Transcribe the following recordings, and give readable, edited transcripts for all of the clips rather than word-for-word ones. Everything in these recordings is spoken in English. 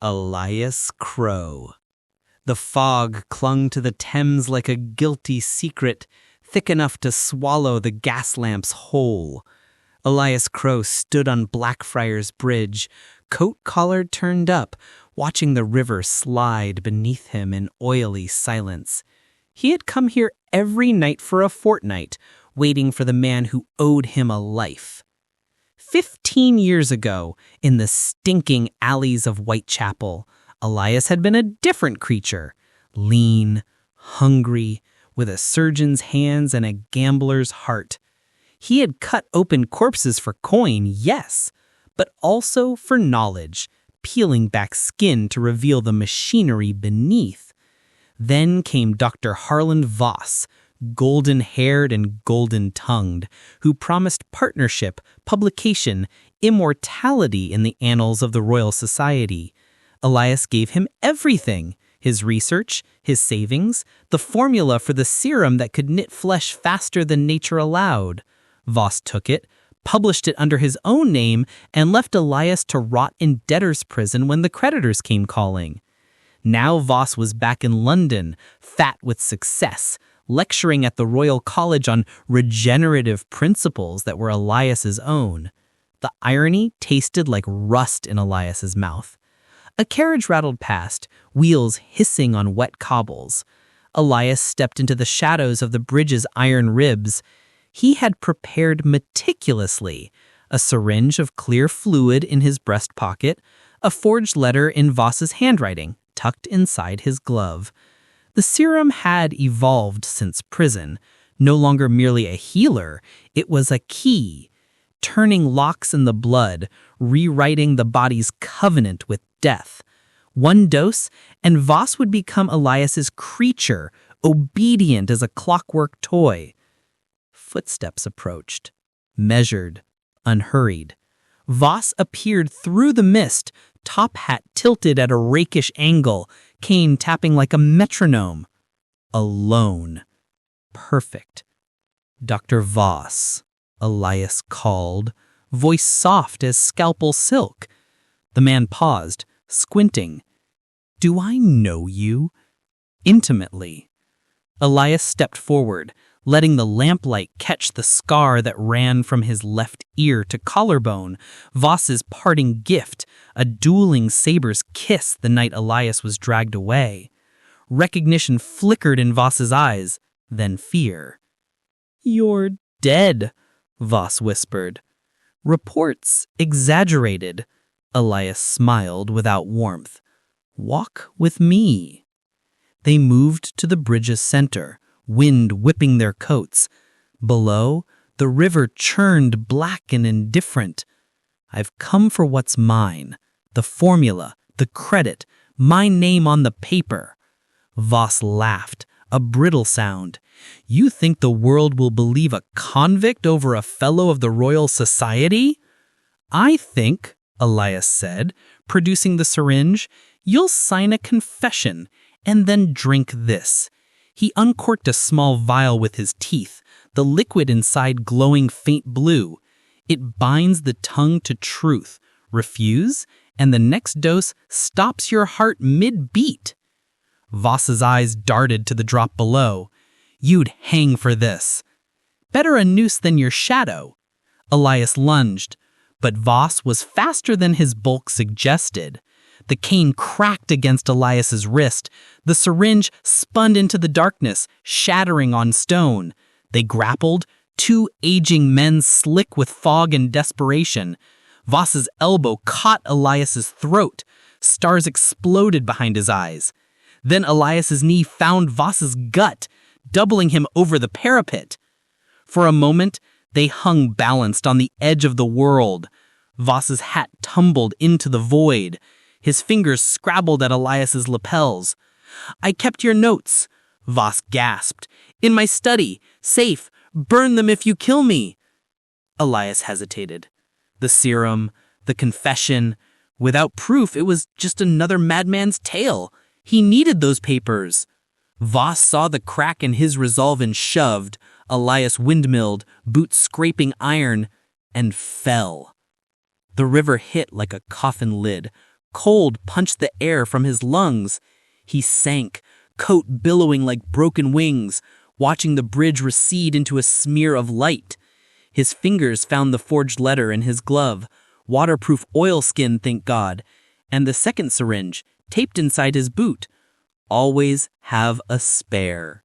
Elias Crowe. The fog clung to the Thames like a guilty secret, thick enough to swallow the gas lamps whole. Elias Crowe stood on Blackfriars Bridge, coat collar turned up, watching the river slide beneath him in oily silence. He had come here every night for a fortnight, waiting for the man who owed him a life. 15 years ago, in the stinking alleys of Whitechapel, Elias had been a different creature, lean, hungry, with a surgeon's hands and a gambler's heart. He had cut open corpses for coin, yes, but also for knowledge, peeling back skin to reveal the machinery beneath. Then came Dr. Harland Voss, golden-haired and golden-tongued, who promised partnership, publication, immortality in the annals of the Royal Society. Elias gave him everything: his research, his savings, the formula for the serum that could knit flesh faster than nature allowed. Voss took it, published it under his own name, and left Elias to rot in debtor's prison when the creditors came calling. Now Voss was back in London, fat with success, lecturing at the Royal College on regenerative principles that were Elias's own. The irony tasted like rust in Elias's mouth. A carriage rattled past, wheels hissing on wet cobbles. Elias stepped into the shadows of the bridge's iron ribs. He had prepared meticulously: a syringe of clear fluid in his breast pocket, a forged letter in Voss's handwriting, tucked inside his glove. The serum had evolved since prison. No longer merely a healer, it was a key, turning locks in the blood, rewriting the body's covenant with death. One dose, and Voss would become Elias's creature, obedient as a clockwork toy. Footsteps approached, measured, unhurried. Voss appeared through the mist, top hat tilted at a rakish angle, cane tapping like a metronome. Alone. Perfect. "Dr. Voss," Elias called, voice soft as scalpel silk. The man paused, squinting. "Do I know you?" "Intimately." Elias stepped forward, letting the lamplight catch the scar that ran from his left ear to collarbone, Voss's parting gift, a dueling saber's kiss the night Elias was dragged away. Recognition flickered in Voss's eyes, then fear. "You're dead," Voss whispered. "Reports exaggerated." Elias smiled without warmth. "Walk with me." They moved to the bridge's center, wind whipping their coats. Below, the river churned black and indifferent. "I've come for what's mine. The formula, the credit, my name on the paper." Voss laughed, a brittle sound. "You think the world will believe a convict over a fellow of the Royal Society?" "I think," Elias said, producing the syringe, "you'll sign a confession, and then drink this." He uncorked a small vial with his teeth, the liquid inside glowing faint blue. "It binds the tongue to truth. Refuse, and the next dose stops your heart mid-beat." Voss's eyes darted to the drop below. "You'd hang for this." "Better a noose than your shadow." Elias lunged, but Voss was faster than his bulk suggested. The cane cracked against Elias's wrist. The syringe spun into the darkness, shattering on stone. They grappled, two aging men slick with fog and desperation. Voss's elbow caught Elias's throat. Stars exploded behind his eyes. Then Elias's knee found Voss's gut, doubling him over the parapet. For a moment, they hung balanced on the edge of the world. Voss's hat tumbled into the void. His fingers scrabbled at Elias's lapels. "I kept your notes," Voss gasped. "In my study. Safe. Burn them if you kill me." Elias hesitated. The serum, the confession. Without proof, it was just another madman's tale. He needed those papers. Voss saw the crack in his resolve and shoved. Elias windmilled, boots scraping iron, and fell. The river hit like a coffin lid, Cold punched the air from his lungs. He sank, coat billowing like broken wings, watching the bridge recede into a smear of light. His fingers found the forged letter in his glove, waterproof oilskin, thank God, and the second syringe, taped inside his boot. Always have a spare.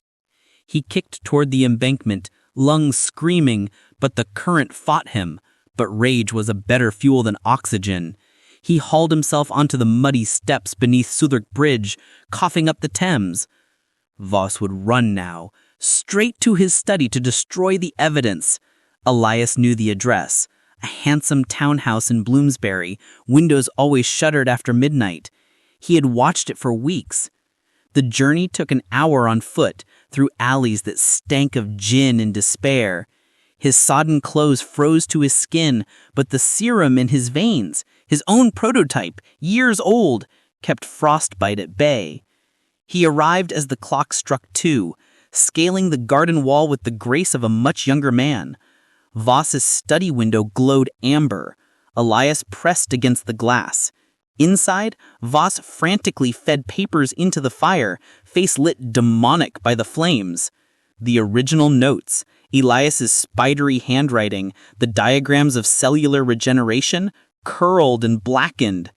He kicked toward the embankment, lungs screaming, but the current fought him. But rage was a better fuel than oxygen. He hauled himself onto the muddy steps beneath Southwark Bridge, coughing up the Thames. Voss would run now, straight to his study to destroy the evidence. Elias knew the address. A handsome townhouse in Bloomsbury, windows always shuttered after midnight. He had watched it for weeks. The journey took an hour on foot, through alleys that stank of gin and despair. His sodden clothes froze to his skin, but the serum in his veins, his own prototype, years old, kept frostbite at bay. He arrived as the clock struck 2, scaling the garden wall with the grace of a much younger man. Voss's study window glowed amber. Elias pressed against the glass. Inside, Voss frantically fed papers into the fire, face lit demonic by the flames. The original notes, Elias's spidery handwriting, the diagrams of cellular regeneration, curled and blackened.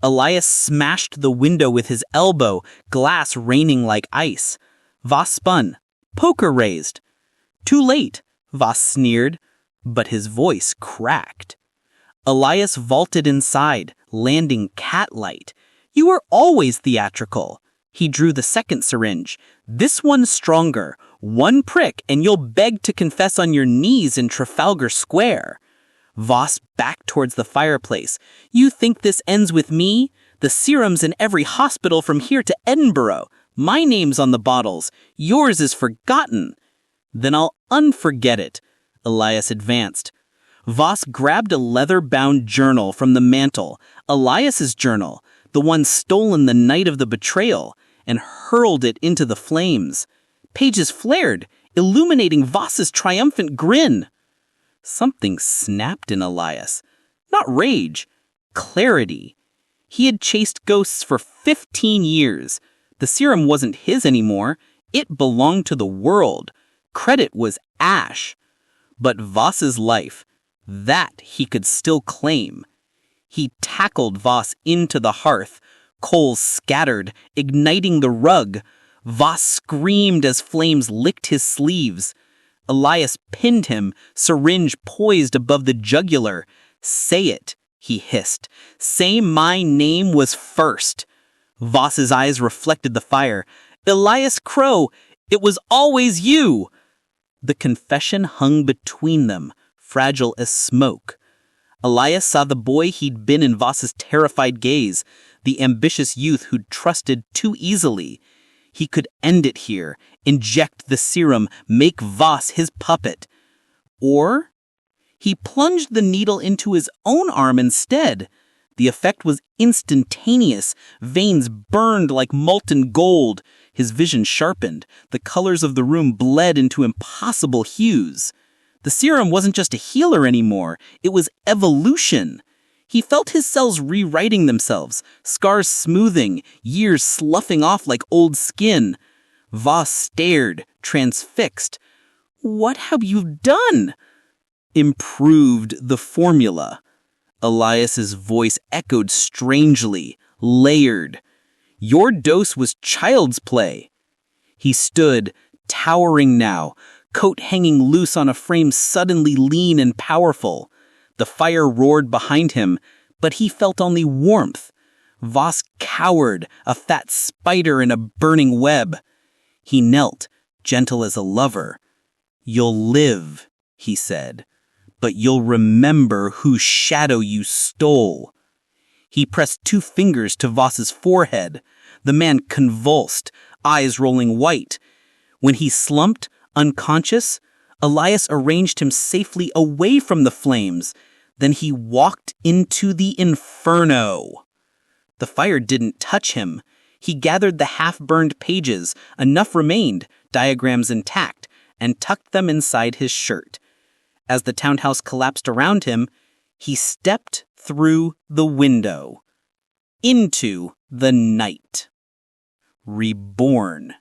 Elias smashed the window with his elbow, glass raining like ice. Voss spun. Poker raised. Too late, Voss sneered, but his voice cracked. Elias vaulted inside, landing cat-light. You are always theatrical. He drew the second syringe. This one's stronger. One prick and you'll beg to confess on your knees in Trafalgar Square. Voss backed towards the fireplace. You think this ends with me? The serum's in every hospital from here to Edinburgh. My name's on the bottles. Yours is forgotten. Then I'll unforget it. Elias advanced. Voss grabbed a leather-bound journal from the mantel, Elias's journal, the one stolen the night of the betrayal, and hurled it into the flames. Pages flared, illuminating Voss's triumphant grin. Something snapped in Elias. Not rage, clarity. He had chased ghosts for 15 years. The serum wasn't his anymore. It belonged to the world. Credit was ash. But Voss's life, that he could still claim. He tackled Voss into the hearth. Coals scattered, igniting the rug. Voss screamed as flames licked his sleeves. Elias pinned him, syringe poised above the jugular. Say it, he hissed. Say my name was first. Voss's eyes reflected the fire. Elias Crowe, it was always you. The confession hung between them, fragile as smoke. Elias saw the boy he'd been in Voss's terrified gaze, the ambitious youth who'd trusted too easily. He could end it here, inject the serum, make Voss his puppet. Or he plunged the needle into his own arm instead. The effect was instantaneous. Veins burned like molten gold. His vision sharpened. The colors of the room bled into impossible hues. The serum wasn't just a healer anymore. It was evolution. He felt his cells rewriting themselves, scars smoothing, years sloughing off like old skin. Voss stared, transfixed. What have you done? Improved the formula. Elias's voice echoed strangely, layered. Your dose was child's play. He stood, towering now, coat hanging loose on a frame suddenly lean and powerful. The fire roared behind him, but he felt only warmth. Voss cowered, a fat spider in a burning web. He knelt, gentle as a lover. You'll live, he said, but you'll remember whose shadow you stole. He pressed 2 fingers to Voss's forehead. The man convulsed, eyes rolling white. When he slumped, unconscious, Elias arranged him safely away from the flames. Then he walked into the inferno. The fire didn't touch him. He gathered the half-burned pages, enough remained, diagrams intact, and tucked them inside his shirt. As the townhouse collapsed around him, he stepped through the window. into the night. Reborn.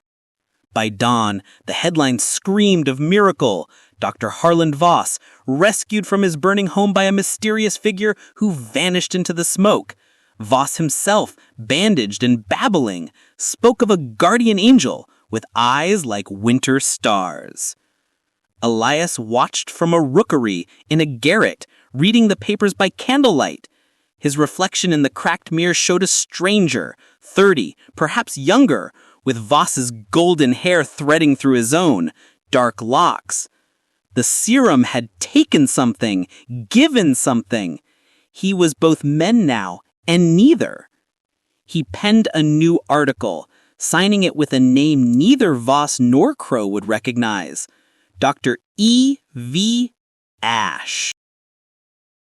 By dawn, the headline screamed of miracle. Dr. Harland Voss, rescued from his burning home by a mysterious figure who vanished into the smoke. Voss himself, bandaged and babbling, spoke of a guardian angel with eyes like winter stars. Elias watched from a rookery in a garret, reading the papers by candlelight. His reflection in the cracked mirror showed a stranger, 30, perhaps younger, with Voss's golden hair threading through his own, dark locks. The serum had taken something, given something. He was both men now and neither. He penned a new article, signing it with a name neither Voss nor Crowe would recognize. Dr. E.V. Ash.